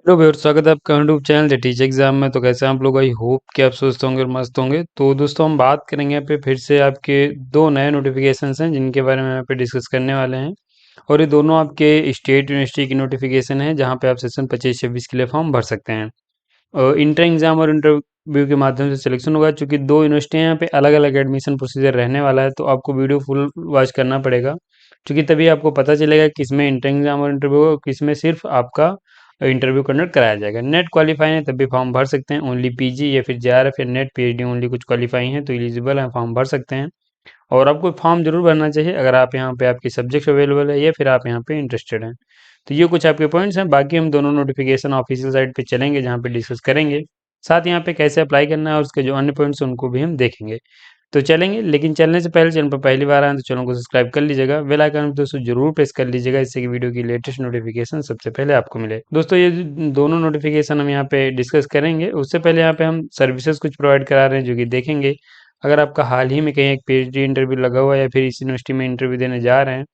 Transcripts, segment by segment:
Hello भैया, स्वागत है आपका YouTube channel the teacher exam में। तो कैसे हैं आप लोग? आई होप कि आप स्वस्थ होंगे और मस्त होंगे। तो दोस्तों, हम बात करेंगे यहाँ पे फिर से आपके दो नए नोटिफिकेशंस हैं जिनके बारे में यहाँ पे डिस्कस करने वाले हैं। और ये दोनों आपके स्टेट यूनिवर्सिटी की नोटिफिकेशन है जहाँ पे आप सेशन 25-26 के लिए फॉर्म भर सकते हैं। इंटर एग्जाम और इंटरव्यू के माध्यम से सिलेक्शन होगा। चूंकि दो यूनिवर्सिटियां यहाँ पे अलग अलग एडमिशन प्रोसीजर रहने वाला है, तो आपको वीडियो फुल वॉच करना पड़ेगा। क्योंकि तभी आपको पता चलेगा किसमें इंटर एग्जाम और इंटरव्यू और किसमें सिर्फ आपका इंटरव्यू कंडक्ट कराया जाएगा। नेट क्वालिफाई है तभी फॉर्म भर सकते हैं। ओनली पीजी या फिर जेआरएफ या नेट पीएचडी ओनली कुछ क्वालिफाई हैं तो एलिजिबल है, फॉर्म भर सकते हैं। और आपको फॉर्म जरूर भरना चाहिए अगर आप यहाँ पे आपकी सब्जेक्ट अवेलेबल है या फिर आप यहाँ पे इंटरेस्टेड हैं। तो ये कुछ आपके पॉइंट्स हैं। बाकी हम दोनों नोटिफिकेशन ऑफिशियल साइट पे चलेंगे जहाँ पे डिस्कस करेंगे। साथ यहाँ पे कैसे अप्लाई करना है और उसके जो अन्य पॉइंट्स हैं उनको भी हम देखेंगे। तो चलेंगे, लेकिन चलने से पहले चैनल पर पहली बार आए तो चैनल को सब्सक्राइब कर लीजिएगा, बेल आइकन भी दोस्तों जरूर प्रेस कर लीजिएगा, इससे कि वीडियो की लेटेस्ट नोटिफिकेशन सबसे पहले आपको मिले। दोस्तों, ये जो दोनों नोटिफिकेशन हम यहाँ पे डिस्कस करेंगे, उससे पहले यहाँ पे हम सर्विसेज कुछ प्रोवाइड करा रहे हैं जो कि देखेंगे। अगर आपका हाल ही में कहीं एक पीएचडी इंटरव्यू लगा हुआ है या फिर इस यूनिवर्सिटी में इंटरव्यू देने जा रहे हैं,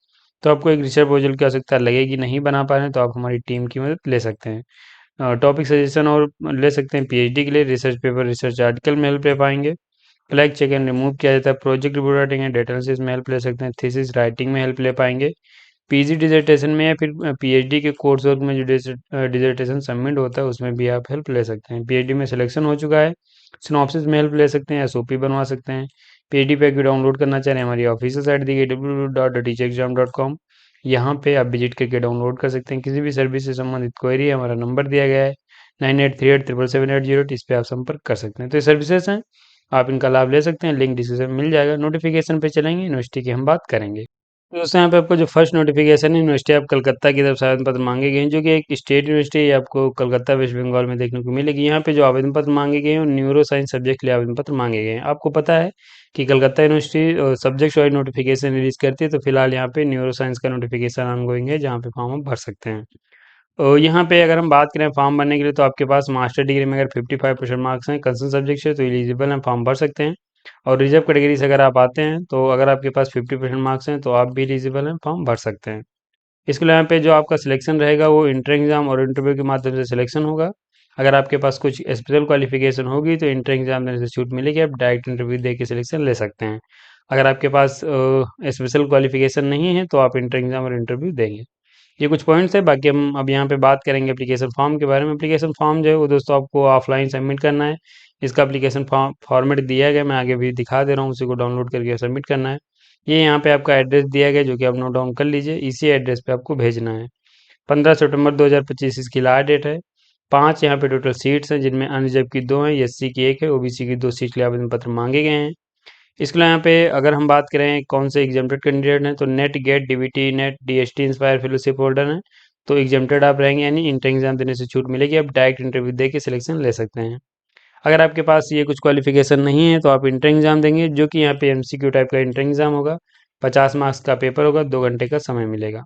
तो आपको एक रिसर्च प्रपोजल की आवश्यकता लगेगी, नहीं बना पा रहे हैं तो आप हमारी टीम की मदद ले सकते हैं। टॉपिक सजेशन और ले सकते हैं। पीएचडी के लिए रिसर्च पेपर, रिसर्च आर्टिकल में हेल्प ले पाएंगे। फ्लैग चेक एंड रिमूव किया जाता है। Project report writing and data analysis में हेल्प ले सकते हैं। थीसिस राइटिंग में हेल्प ले पाएंगे। पीजी डिसर्टेशन में या फिर पीएचडी के कोर्स वर्क में जो डिसर्टेशन सबमिट होता है उसमें भी आप हेल्प ले सकते हैं। पीएचडी में सिलेक्शन हो चुका है, सिनॉप्सिस में हेल्प ले सकते हैं, एसओपी बनवा सकते हैं। पीएचडी पैक भी डाउनलोड करना चाह रहे हैं, हमारी ऑफिशियल साइट दी गई www.teachexam.com, यहाँ पे आप विजिट करके डाउनलोड कर सकते हैं। किसी भी सर्विस से संबंधित क्वेरी है, हमारा नंबर दिया गया है 9838777808, इस पे आप संपर्क कर सकते हैं। तो ये सर्विसेज हैं, आप इनका लाभ ले सकते हैं। लिंक डिस्क्रिप्शन में मिल जाएगा। नोटिफिकेशन पे चलेंगे, यूनिवर्सिटी की हम बात करेंगे। तो दोस्तों, यहाँ पे आपको जो फर्स्ट नोटिफिकेशन है, यूनिवर्सिटी ऑफ कलकत्ता की तरफ से आवेदन पत्र मांगे गए हैं, जो कि एक स्टेट यूनिवर्सिटी है, आपको कलकत्ता वेस्ट बंगाल में देखने को मिलेगी। यहाँ पे जो आवेदन पत्र मांगे गए हैं न्यूरो साइंस सब्जेक्ट के लिए आवेदन पत्र मांगे गए हैं। आपको पता है कि Calcutta university subject wise notification release करती है, तो फिलहाल यहाँ पे न्यूरो साइंस का नोटिफिकेशन ऑनगोइंग है जहाँ पे फॉर्म आप भर सकते हैं। यहाँ पे अगर हम बात करें फॉर्म भरने के लिए, तो आपके पास मास्टर डिग्री में अगर 55% मार्क्स हैं कंसर्न सब्जेक्ट से तो एलिजिबल हैं, फॉर्म भर सकते हैं। और रिजर्व कैटेगरी से अगर आप आते हैं तो अगर आपके पास 50% मार्क्स हैं तो आप भी एलिजिबल हैं, फॉर्म भर सकते हैं। इसके लिए यहाँ पे जो आपका सिलेक्शन रहेगा वो इंटर एग्जाम और इंटरव्यू के माध्यम से सिलेक्शन होगा। अगर आपके पास कुछ स्पेशल क्वालिफिकेशन होगी तो इंटर एग्जाम देने से छूट मिलेगी, आप डायरेक्ट इंटरव्यू दे के सिलेक्शन ले सकते हैं। अगर आपके पास स्पेशल क्वालिफिकेशन नहीं है तो आप इंटर एग्जाम और इंटरव्यू देंगे। ये कुछ पॉइंट्स है। बाकी हम अब यहाँ पे बात करेंगे एप्लीकेशन फॉर्म के बारे में। एप्लीकेशन फॉर्म जो है वो दोस्तों आपको ऑफलाइन सबमिट करना है। इसका एप्लीकेशन फॉर्म फॉर्मेट दिया गया, मैं आगे भी दिखा दे रहा हूँ, उसी को डाउनलोड करके सबमिट करना है। ये यहाँ पे आपका एड्रेस दिया गया जो कि आप नोट डाउन कर लीजिए, इसी एड्रेस पे आपको भेजना है। 15 सितंबर 2025 इसकी लास्ट डेट है। 5 यहाँ पे टोटल सीट्स हैं जिनमें अनरिजर्व की 2 हैं, एससी की 1 है, ओबीसी की 2 सीट के लिए आवेदन पत्र मांगे गए हैं। इसके लिए यहाँ पे अगर हम बात करें कौन से एग्जाम्प्टेड कैंडिडेट हैं, तो NET GATE DBT NET DST inspire fellowship holder हैं, तो एग्जाम्प्टेड आप रहेंगे, यानी इंटर एग्जाम देने से छूट मिलेगी, आप डायरेक्ट इंटरव्यू दे के सिलेक्शन ले सकते हैं। अगर आपके पास ये कुछ क्वालिफिकेशन नहीं है तो आप इंटर एग्जाम देंगे, जो कि यहाँ पे एमसीक्यू टाइप का इंटर एग्जाम होगा। 50 मार्क्स का पेपर होगा, 2 घंटे का समय मिलेगा।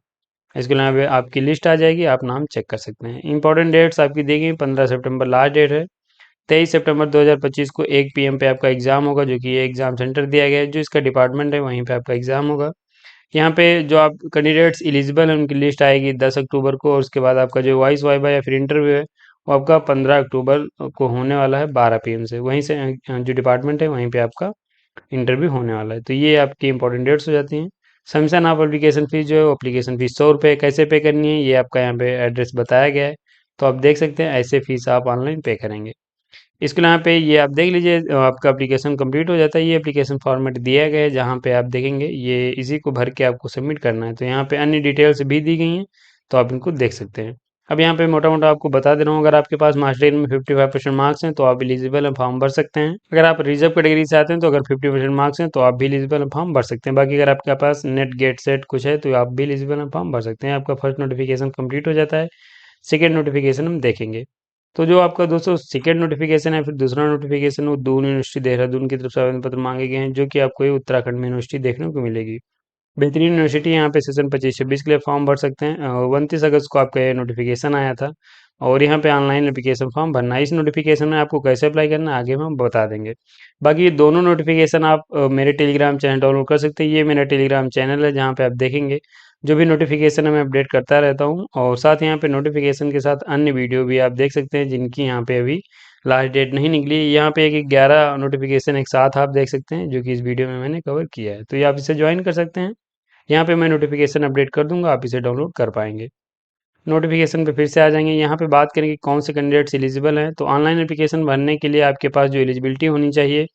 इसके लिए यहाँ पे आपकी लिस्ट आ जाएगी, आप नाम चेक कर सकते हैं। इंपॉर्टेंट डेट्स आपकी दी गई, 15 सितंबर लास्ट डेट है। 23 सितंबर 2025 को 1 PM पे आपका एग्जाम होगा, जो कि ये एग्जाम सेंटर दिया गया है, जो इसका डिपार्टमेंट है वहीं पे आपका एग्जाम होगा। यहाँ पे जो आप कैंडिडेट्स एलिजिबल हैं उनकी लिस्ट आएगी 10 अक्टूबर को, और उसके बाद आपका जो वॉइस वाइवा या फिर इंटरव्यू है वो आपका 15 अक्टूबर को होने वाला है 12 PM से। वहीं से जो डिपार्टमेंट है वहीं पे आपका इंटरव्यू होने वाला है। तो ये आपकी इंपॉर्टेंट डेट्स हो जाती हैं। सैमसंग आप एप्लीकेशन फ़ीस जो है वो एप्लीकेशन फ़ीस 100 रुपये, कैसे पे करनी है ये आपका यहाँ पे एड्रेस बताया गया है। तो आप देख सकते हैं ऐसे फीस आप ऑनलाइन पे करेंगे। इसके लिए यहाँ पे ये आप देख लीजिए, आपका एप्लीकेशन कंप्लीट हो जाता है। ये एप्लीकेशन फॉर्मेट दिया गया है जहाँ पे आप देखेंगे, ये इसी को भर के आपको सबमिट करना है। तो यहाँ पे अन्य डिटेल्स भी दी गई हैं, तो आप इनको देख सकते हैं। अब यहाँ पे मोटा मोटा आपको बता दे रहा हूँ, अगर आपके पास मास्टर डिग्री में 55% मार्क्स हैं तो आप एलिजिबल हैं, फॉर्म भर सकते हैं। अगर आप रिजर्व कैटेगरी से आते हैं तो अगर 50% मार्क्स हैं तो आप भी एलिजिबल हैं, फॉर्म भर सकते हैं। बाकी अगर आपके पास नेट गेट सेट कुछ है तो आप भी एलिजिबल हैं, फॉर्म भर सकते हैं। आपका फर्स्ट नोटिफिकेशन कंप्लीट हो जाता है। सेकेंड नोटिफिकेशन हम देखेंगे। तो जो आपका दोस्तों सेकेंड नोटिफिकेशन है, फिर दूसरा नोटिफिकेशन, वो दून यूनिवर्सिटी देहरादून की तरफ से आवेदन पत्र मांगे गए हैं, जो कि आपको ये उत्तराखंड में यूनिवर्सिटी देखने को मिलेगी। बेहतरीन यूनिवर्सिटी, यहाँ पे सेशन 25-26 के लिए फॉर्म भर सकते हैं। 29 अगस्त को आपका ये नोटिफिकेशन आया था, और यहाँ पे ऑनलाइन एप्लीकेशन फॉर्म भरना है। इस नोटिफिकेशन में आपको कैसे अप्लाई करना है आगे हम बता देंगे। बाकी ये दोनों नोटिफिकेशन आप मेरे टेलीग्राम चैनल डाउनलोड कर सकते हैं। ये मेरा टेलीग्राम चैनल है जहाँ पे आप देखेंगे जो भी नोटिफिकेशन है मैं अपडेट करता रहता हूँ, और साथ ही यहाँ पे नोटिफिकेशन के साथ अन्य वीडियो भी आप देख सकते हैं जिनकी यहाँ पे अभी लास्ट डेट नहीं निकली। यहाँ पे एक 11 नोटिफिकेशन एक साथ आप देख सकते हैं जो कि इस वीडियो में मैंने कवर किया है, तो ये आप इसे ज्वाइन कर सकते हैं। यहाँ पे मैं नोटिफिकेशन अपडेट कर दूंगा, आप इसे डाउनलोड कर पाएंगे। नोटिफिकेशन पे फिर से आ जाएंगे। यहाँ पे बात करेंगे कौन से कैंडिडेट्स एलिजिबल हैं, तो ऑनलाइन एप्लीकेशन भरने के लिए आपके पास जो एलिजिबिलिटी होनी चाहिए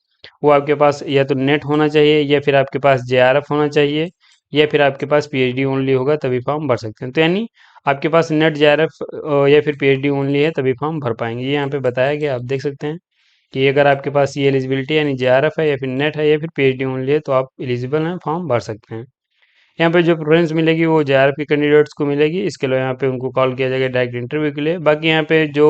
वो आपके पास या तो नेट होना चाहिए, या फिर आपके पास जेआरएफ होना चाहिए, या फिर आपके पास पीएचडी ओनली होगा तभी फॉर्म भर सकते हैं। तो यानी आपके पास नेट जेआरएफ या फिर पीएचडी ओनली है तभी फॉर्म भर पाएंगे। ये यहाँ पे बताया गया, आप देख सकते हैं कि अगर आपके पास ये एलिजिबिलिटी यानी जेआरएफ है या फिर नेट है या फिर पीएचडी ओनली है तो आप एलिजिबल हैं, फॉर्म भर सकते हैं। यहाँ पे जो प्रेफरेंस मिलेगी वो जेआरएफ के कैंडिडेट्स को मिलेगी, इसके लिए यहाँ पे उनको कॉल किया जाएगा डायरेक्ट इंटरव्यू के लिए। बाकी यहाँ पे जो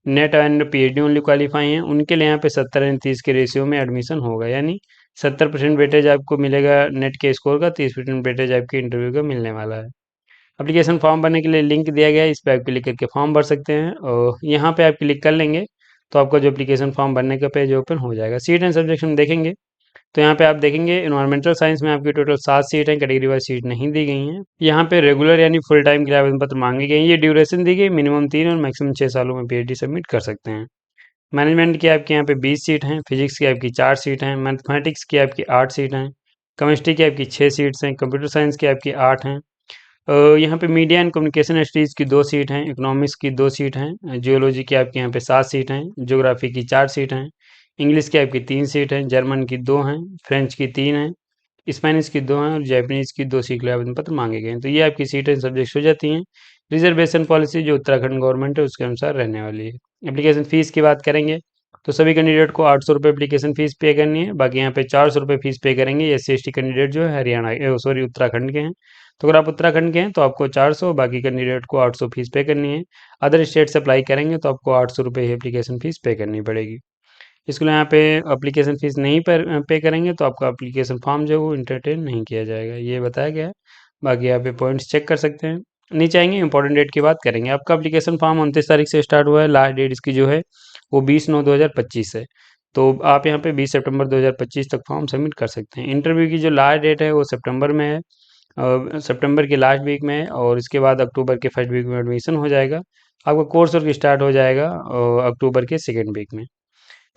net and PhD only qualify हैं उनके लिए यहाँ पे 70-30 के रेशियो में एडमिशन होगा, यानी 70% वेटेज आपको मिलेगा नेट के स्कोर का, 30% वेटेज आपके इंटरव्यू का मिलने वाला है। एप्लीकेशन फॉर्म भरने के लिए लिंक दिया गया है, इस पर आप क्लिक करके फॉर्म भर सकते हैं, और यहाँ पे आप क्लिक कर लेंगे तो आपका जो एप्लीकेशन फॉर्म भरने का पेज ओपन हो जाएगा। सीट एंड सब्जेक्ट हम देखेंगे, तो यहाँ पे आप देखेंगे इन्वायरमेंटल साइंस में आपकी टोटल 7 सीट हैं, कैटेगरी वाइज सीट नहीं दी गई हैं। यहाँ पे रेगुलर यानी फुल टाइम के लिए आवेदन पत्र मांगे गए हैं। ये ड्यूरेशन दी गई मिनिमम 3 और मैक्सिमम 6 सालों में पीएचडी सबमिट कर सकते हैं। मैनेजमेंट की आपकी यहाँ पे 20 सीट हैं, फिजिक्स की आपकी 4 सीट हैं, मैथमेटिक्स की आपकी 8 सीट हैं, केमिस्ट्री की आपकी 6 सीट्स हैं, कंप्यूटर साइंस की आपकी 8 हैं। यहाँ पे मीडिया एंड कम्युनिकेशन स्टडीज़ की 2 सीट हैं, इकोनॉमिक्स की 2 सीट हैं, जियोलॉजी की आपके यहाँ पे 7 सीट हैं, ज्योग्राफी की 4 सीट हैं, इंग्लिश की आपकी 3 सीट हैं, जर्मन की 2 हैं, फ्रेंच की 3 हैं, स्पेनिश की 2 हैं और जैपनीज़ की 2 सीट के लिए आवेदन पत्र मांगे गए हैं। तो ये आपकी सीटें सब्जेक्ट हो जाती हैं। रिजर्वेशन पॉलिसी जो उत्तराखंड गवर्नमेंट है उसके अनुसार रहने वाली है। एप्लीकेशन फ़ीस की बात करेंगे तो सभी कैंडिडेट को 800 रुपये एप्लीकेशन फ़ीस पे करनी है। बाकी यहाँ पे 400 रुपये फ़ीस पे करेंगे SC/ST कैंडिडेट जो है हरियाणा सॉरी उत्तराखंड के हैं। तो अगर आप उत्तराखंड के हैं तो आपको 400, बाकी कैंडिडेट को 800 फीस पे करनी है। अदर स्टेट से अप्लाई करेंगे तो आपको 800 रुपये ही एप्लीकेशन फ़ीस पे करनी पड़ेगी। इसके लिए यहाँ पे एप्लीकेशन फ़ीस नहीं पे करेंगे तो आपका एप्लीकेशन फॉर्म जो है वो इंटरटेन नहीं किया जाएगा, ये बताया गया है। बाकी यहाँ पे पॉइंट्स चेक कर सकते हैं। नीचे आएंगे इंपॉर्टेंट डेट की बात करेंगे। आपका एप्लीकेशन फॉर्म 29 तारीख से स्टार्ट हुआ है, लास्ट डेट इसकी जो है वो 20/9/2025 है। तो आप यहाँ पे 20 सितंबर 2025 तक फॉर्म सबमिट कर सकते हैं। इंटरव्यू की जो लास्ट डेट है वो सितंबर में है, सितंबर के लास्ट वीक में, और इसके बाद अक्टूबर के फर्स्ट वीक में एडमिशन हो जाएगा। आपका कोर्स वर्क स्टार्ट हो जाएगा अक्टूबर के सेकेंड वीक में।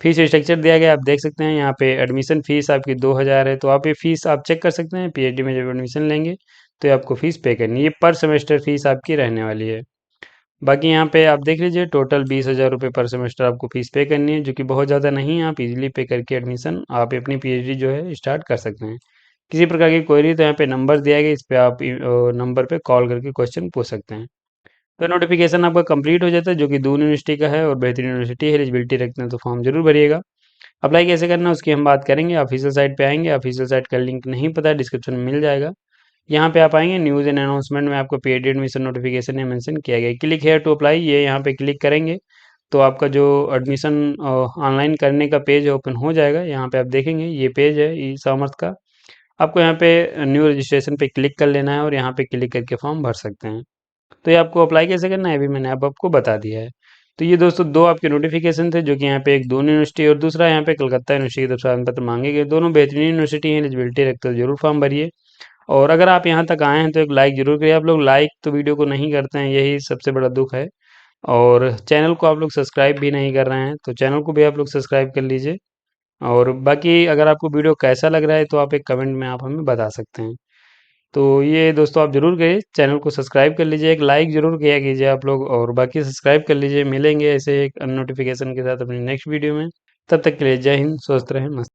फीस स्ट्रक्चर दिया गया, आप देख सकते हैं यहाँ पे एडमिशन फीस आपकी 2000 है, तो आप ये फीस आप चेक कर सकते हैं। पीएचडी में जब एडमिशन लेंगे तो ये आपको फीस पे करनी है, ये पर सेमेस्टर फीस आपकी रहने वाली है। बाकी यहाँ पे आप देख लीजिए टोटल 20,000 रुपये पर सेमेस्टर आपको फीस पे करनी है, जो कि बहुत ज़्यादा नहीं है। आप इजीली पे करके एडमिशन आप अपनी पीएचडी जो है स्टार्ट कर सकते हैं। किसी प्रकार की क्वेरी तो यहाँ पे नंबर दिया गया, इस पे आप नंबर पे कॉल करके क्वेश्चन पूछ सकते हैं। तो नोटिफिकेशन आपका कंप्लीट हो जाता है, जो कि दून यूनिवर्सिटी का है और बेहतरीन यूनिवर्सिटी है। एलिजिबिलिटी रखते हैं तो फॉर्म जरूर भरिएगा। अप्लाई कैसे करना है उसकी हम बात करेंगे। ऑफिशियल साइट पे आएंगे, ऑफिशियल साइट का लिंक नहीं पता है डिस्क्रिप्शन में मिल जाएगा। यहाँ पे आप आएंगे, न्यूज़ एंड अनाउंसमेंट में आपको पेड एडमिशन नोटिफिकेशन में मेंशन किया गया है। क्लिक हेयर टू अप्लाई, ये यहाँ पे क्लिक करेंगे तो आपका जो एडमिशन ऑनलाइन करने का पेज ओपन हो जाएगा। यहाँ पे आप देखेंगे ये पेज है ई कॉमर्स का। आपको यहाँ पे न्यू रजिस्ट्रेशन पे क्लिक कर लेना है और यहाँ पे क्लिक करके फॉर्म भर सकते हैं। तो ये आपको अप्लाई कैसे करना है अभी मैंने अब आपको बता दिया है। तो ये दोस्तों दो आपके नोटिफिकेशन थे, जो कि यहाँ पे एक दून यूनिवर्सिटी और दूसरा यहाँ पे कलकत्ता यूनिवर्सिटी की तरफ से आवेदन पत्र मांगे गए। दोनों बेहतरीन यूनिवर्सिटी हैं, एलिजिबिलिटी रखते हो जरूर फॉर्म भरिए। और अगर आप यहाँ तक आए हैं तो एक लाइक जरूर करिए। आप लोग लाइक तो वीडियो को नहीं करते हैं, यही सबसे बड़ा दुख है। और चैनल को आप लोग सब्सक्राइब भी नहीं कर रहे हैं, तो चैनल को भी आप लोग सब्सक्राइब कर लीजिए। और बाकी अगर आपको वीडियो कैसा लग रहा है तो आप एक कमेंट में आप हमें बता सकते हैं। तो ये दोस्तों आप ज़रूर करिए, चैनल को सब्सक्राइब कर लीजिए, एक लाइक ज़रूर किया कीजिए आप लोग, और बाकी सब्सक्राइब कर लीजिए। मिलेंगे ऐसे एक नोटिफिकेशन के साथ अपनी नेक्स्ट वीडियो में। तब तक के लिए जय हिंद, स्वस्थ रहें, मस्त